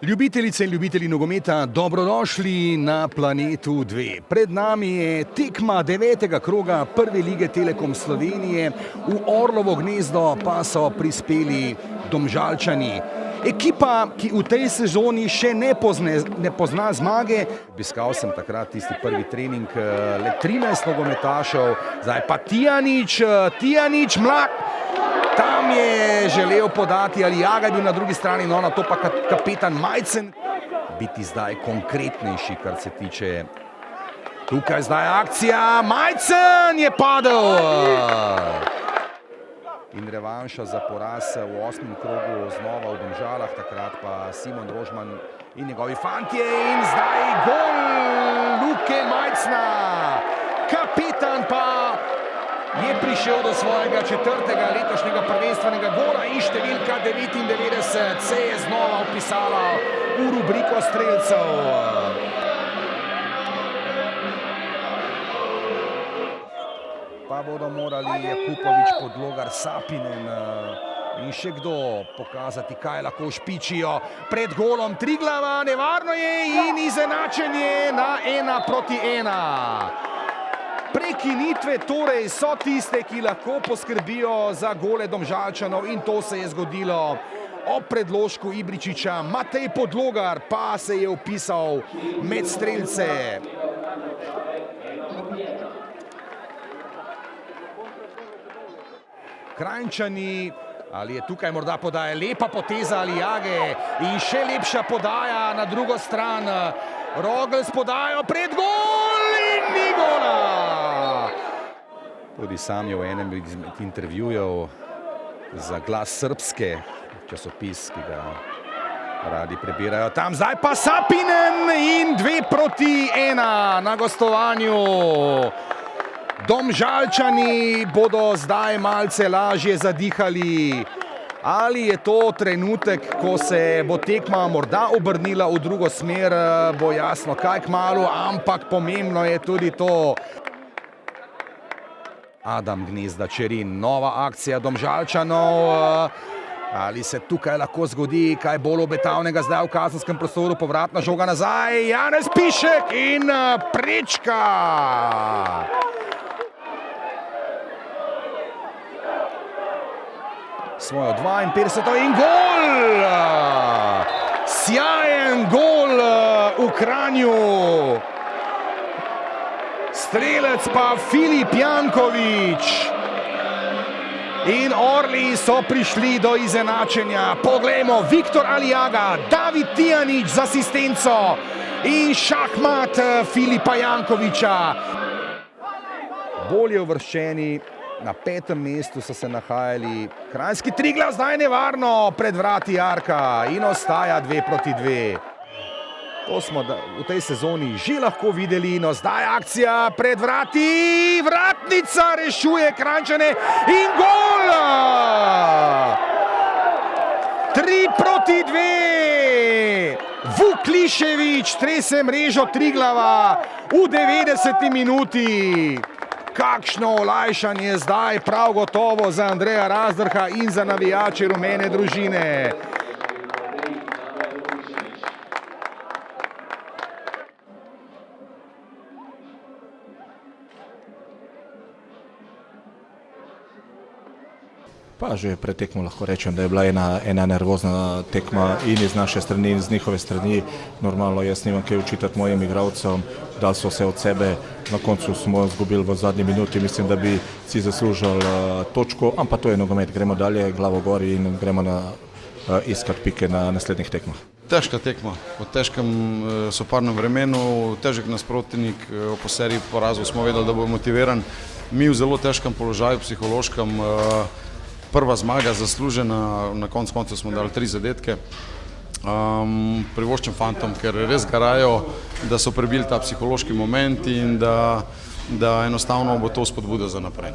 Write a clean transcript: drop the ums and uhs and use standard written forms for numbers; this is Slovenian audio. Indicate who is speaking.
Speaker 1: Ljubitelice in ljubitelji nogometa, dobrodošli na Planetu 2. Pred nami je tekma 9. kroga Prve lige Telekom Slovenije. V Orlovo gnezdo pa so prispeli Domžalčani. Ekipa, ki v tej sezoni še ne pozna zmage. Obiskal sem takrat tisti prvi trening, le 13 nogometašev, zdaj pa Tijanič, mlak. Tam je želel podati, ali Jaga je bil na drugi strani, no na to pa kapetan Majcen. Biti zdaj konkretnejši, kar se tiče. Tukaj zdaj akcija, Majcen je padel. In revanša za poraz v 8. krogu znova v Domžalah, takrat pa Simon Rožman in njegovi fantje. In zdaj gol Luke Majcna. Kapetan pa je prišel do svojega 4. letošnjega prvenstvenega gola in številka 99 se je znova vpisala v rubriko strelcev. Pa bodo morali Jakupovič, Podlogar, Sapinen in še kdo pokazati, kaj lahko špičijo pred golom Triglava. Nevarno je in izenačenje na 1-1. Prekinitve torej so tiste, ki lahko poskrbijo za gole Domžalčanov in to se je zgodilo ob predložku Ibričiča. Matej Podlogar pa se je vpisal med strelce. Kranjčani, ali je tukaj morda podaja, lepa poteza ali Jage in še lepša podaja na drugo stran. Rogl s podajo pred gol in ni gola. Tudi sam je v enem izmed intervjujev za Glas Srpske, časopis, ki ga radi prebirajo. Tam zdaj pa Sapinen in 2-1 na gostovanju. Domžalčani bodo zdaj malce lažje zadihali. Ali je to trenutek, ko se bo tekma morda obrnila v drugo smer, bo jasno kaj kmalu, ampak pomembno je tudi to. Adam Gnezda Čerin, nova akcija Domžalčanov. Ali se tukaj lahko zgodi kaj bolj obetavnega zdaj v kazenskem prostoru, povratna žoga nazaj, Janez Pišek in prečka. Svojo 52. in gol! Sjajen gol v Kranju. Strelec pa Filip Jankovič. In Orli so prišli do izenačenja. Poglejmo, Viktor Alijaga, David Tijanič z asistenco in šahmat Filipa Jankoviča. Bolje uvrščeni. Na 5. mestu so se nahajali kranjski Triglav, zdaj nevarno pred vrati Jarka in ostaja 2-2. To smo v tej sezoni že lahko videli, no zdaj akcija pred vrati, vratnica rešuje Kranjčane in gol! 3-2. Vukliševič trese mrežo Triglava v 90. minuti. Kakšno olajšanje zdaj prav gotovo za Andreja Razdrha in za navijače rumene družine.
Speaker 2: Pa že pred tekmo lahko rečem, da je bila ena nervozna tekma in iz naše strani in iz njihove strani. Normalno jaz nimam kaj učitati mojim igralcem, dali so se od sebe, na koncu smo izgubili v zadnji minuti, mislim, da bi si zaslužili točko, ampak to je nogomet, gremo dalje, glavo gori in gremo iskat pike na naslednjih tekmah.
Speaker 3: Težka tekma, v težkem soparnem vremenu, težek nasprotnik, po seriji porazov smo vedeli, da bo motiviran. Mi v zelo težkem položaju, psihološkem, prva zmaga zaslužena, na koncu smo dali 3 zadetke. Privoščen fantom, ker res garajo, da so prebili ta psihološki moment in da enostavno bo to spodbuda za naprej.